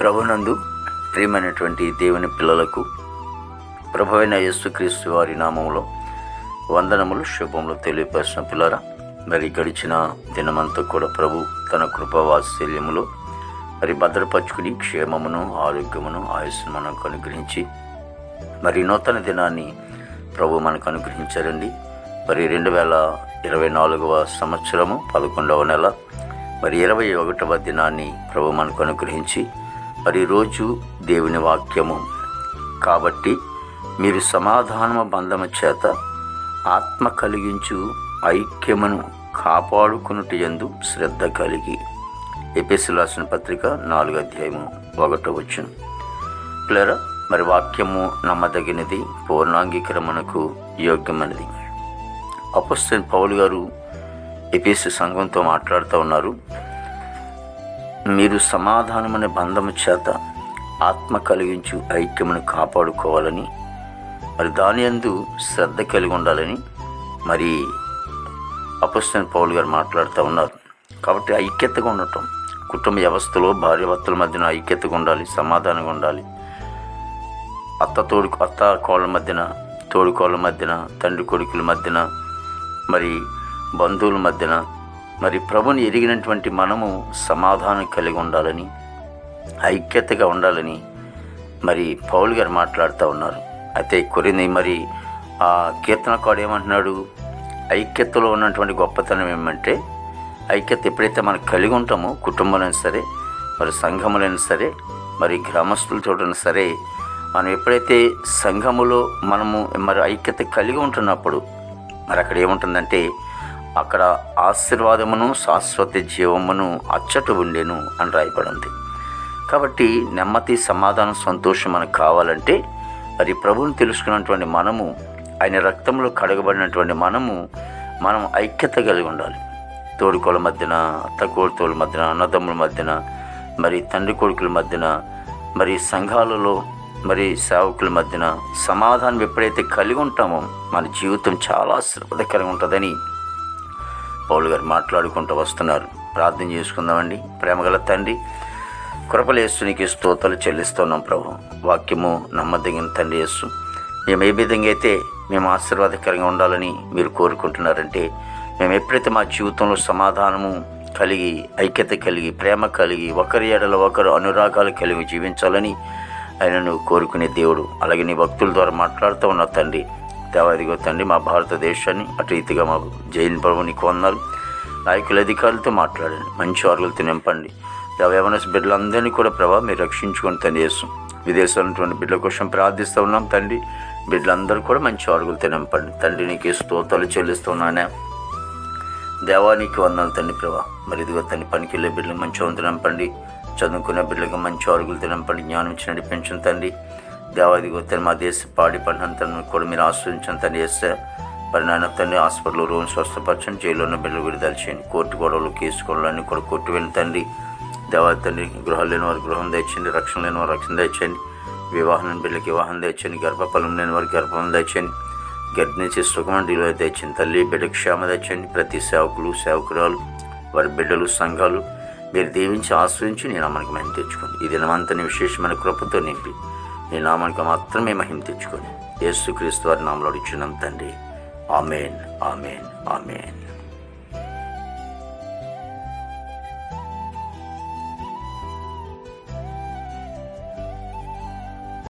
ప్రభునందు ప్రియమైనటువంటి దేవుని పిల్లలకు ప్రభువైన యేసుక్రీస్తు వారి నామములో వందనములు శుభములు తెలియపరిచిన పిల్లరా, మరి గడిచిన దినమంతా కూడా ప్రభు తన కృపావాత్సల్యములో మరి భద్రపరుచుకుని క్షేమమును ఆరోగ్యమును ఆయుస్సును మనకు అనుగ్రహించి మరి నూతన దినాన్ని ప్రభు మనకు అనుగ్రహించారండి. మరి 2024వ సంవత్సరము 11వ నెల మరి 21వ దినాన్ని ప్రభు మనకు అనుగ్రహించి మరి రోజు దేవుని వాక్యము కాబట్టి మీరు సమాధానము బంధము చేత ఆత్మ కలిగించు ఐక్యమును కాపాడుకున్నట్టు యందు శ్రద్ధ కలిగి. ఎఫెసీయులకు రాసిన పత్రిక 4:1 పిల్లరా, మరి వాక్యము నమ్మదగినది, పూర్ణాంగీకరణకు యోగ్యమైనది. అపోస్తలుడైన పౌలు గారు ఎఫెసు సంఘంతో మాట్లాడుతూ ఉన్నారు. మీరు సమాధానమనే బంధము చేత ఆత్మ కలిగించు ఐక్యమును కాపాడుకోవాలని, మరి దాని యందు శ్రద్ధ కలిగి ఉండాలని మరి అపోస్తలుడైన పౌలు గారు మాట్లాడుతూ ఉన్నారు. కాబట్టి ఐక్యతగా ఉండటం, కుటుంబ వ్యవస్థలో భార్యాభర్తల మధ్యన ఐక్యతగా ఉండాలి, సమాధానంగా ఉండాలి. అత్త కోళ్ళ మధ్యన, తోడుకోళ్ళ మధ్యన, తండ్రి కొడుకుల మధ్యన, మరి బంధువుల మధ్యన మరి ప్రభుని ఎరిగినటువంటి మనము సమాధానం కలిగి ఉండాలని, ఐక్యతగా ఉండాలని మరి పౌలు గారు మాట్లాడుతూ ఉన్నారు. అయితే కొరింది మరి ఆ కీర్తనకారుడు ఏమంటున్నాడు? ఐక్యతలో ఉన్నటువంటి గొప్పతనం ఏమంటే, ఐక్యత ఎప్పుడైతే మనం కలిగి ఉంటామో, కుటుంబంలో సరే, మరి సంఘములైనా సరే, మరి గ్రామస్తులతోటైనా సరే, మనం ఎప్పుడైతే సంఘములో మనము మరి ఐక్యత కలిగి ఉంటున్నప్పుడు మరి అక్కడ ఏముంటుందంటే, అక్కడ ఆశీర్వాదమును శాశ్వత జీవమును అచ్చట ఉండేను అని రాయబడింది. కాబట్టి నెమ్మది, సమాధానం, సంతోషం మనకు కావాలంటే మరి ప్రభువుని తెలుసుకున్నటువంటి మనము, ఆయన రక్తంలో కడగబడినటువంటి మనం ఐక్యత కలిగి ఉండాలి. తోడుకోళ్ళ మధ్యన, అత్తకోడుతోళ్ళ మధ్యన, అన్నదమ్ముల మధ్యన, మరి తండ్రి కొడుకుల మధ్యన, మరి సంఘాలలో మరి సేవకుల మధ్యన సమాధానం ఎప్పుడైతే కలిగి ఉంటామో మన జీవితం చాలా ఆశీర్వాదకరంగా ఉంటుందని పౌలు గారు మాట్లాడుకుంటూ వస్తున్నారు. ప్రార్థన చేసుకుందామండి. ప్రేమగల తండ్రి, కృపల యేసు నీకు స్తోత్రాలు చెల్లిస్తున్నాం ప్రభు. వాక్యము నమ్మదగిన తండ్రి యేసు, మేము ఏ విధంగా అయితే మేము ఆశీర్వాదకరంగా ఉండాలని మీరు కోరుకుంటున్నారంటే, మేము ఎప్పుడైతే మా జీవితంలో సమాధానము కలిగి, ఐక్యత కలిగి, ప్రేమ కలిగి, ఒకరి ఎడల ఒకరు అనురాగాలు కలిగి జీవించాలని ఆయనను కోరుకునే దేవుడు. అలాగే నీ భక్తుల ద్వారా మాట్లాడుతూ ఉన్న తండ్రి, దేవాదిగో తండ్రి, మా భారతదేశాన్ని అటు రీతిగా మా జైన్ ప్రభు నీకు వందనాలు. నాయకుల అధికారులతో మాట్లాడండి, మంచి ఆరుగులతో నింపండి. యవన బిడ్డలందరినీ కూడా ప్రభావ మీరు రక్షించుకొని తండ్రి యేసు. విదేశాల్లో ఉన్నటువంటి బిడ్డల కోసం ప్రార్థిస్తూ ఉన్నాం తండ్రి. బిడ్డలందరూ కూడా మంచి ఆరుగులతో నింపండి తండ్రి. నీకు స్తోత్రాలు చెల్లిస్తున్నానే దేవా, నీకు వందనాలు తండ్రి ప్రభా. మరి ఇదిగో తండ్రి, పనికి వెళ్ళే బిడ్డలకు మంచి వంతు నింపండి, చదువుకునే బిడ్డలకు మంచి ఆరుగులు తినంపండి, జ్ఞానం ఇచ్చి నడిపించండి తండ్రి. దేవాదిగో తండ్రి, మా దేశ పాడి పంటను కూడా మీరు ఆశ్రయించండి తండ్రి. చేస్తే మరి నాయన తండ్రి, హాస్పిటల్లో రూమ్ స్వస్థపరచండి, జైల్లో ఉన్న బిడ్డలు విడుదల చేయండి, కోర్టు గొడవలు, కేసు గొడవలన్నీ కూడా కొట్టివెళ్ళి తండ్రి. దేవాది తండ్రి, గృహాలు లేని వారికి గృహం తెచ్చండి, రక్షణ లేని వారు రక్షణ తెచ్చండి, వివాహం లేని బిడ్డలకి వివాహం తెచ్చండి, గర్భఫలం లేని వారికి గర్భఫలం తెచ్చండి, గర్భిణీ సుఖమైన డెలివరీ తెచ్చండి తల్లి. బిడ్డ క్షేమ తెచ్చండి. ప్రతి సేవకులు, సేవకురాలు, వారి బిడ్డలు, సంఘాలు మీరు దీవించి ఆశ్రయించి నీ నామానికి మహిమ తెచ్చుకోండి. ఈ దినమంతని విశేషమైన కృపతో నింపి నీ నామానికి మాత్రమే మహిమ తెచ్చుకొని యేసుక్రీస్తు వారి నామములో అడుగుచున్నాం తండ్రి. ఆమేన్, ఆమేన్, ఆమేన్.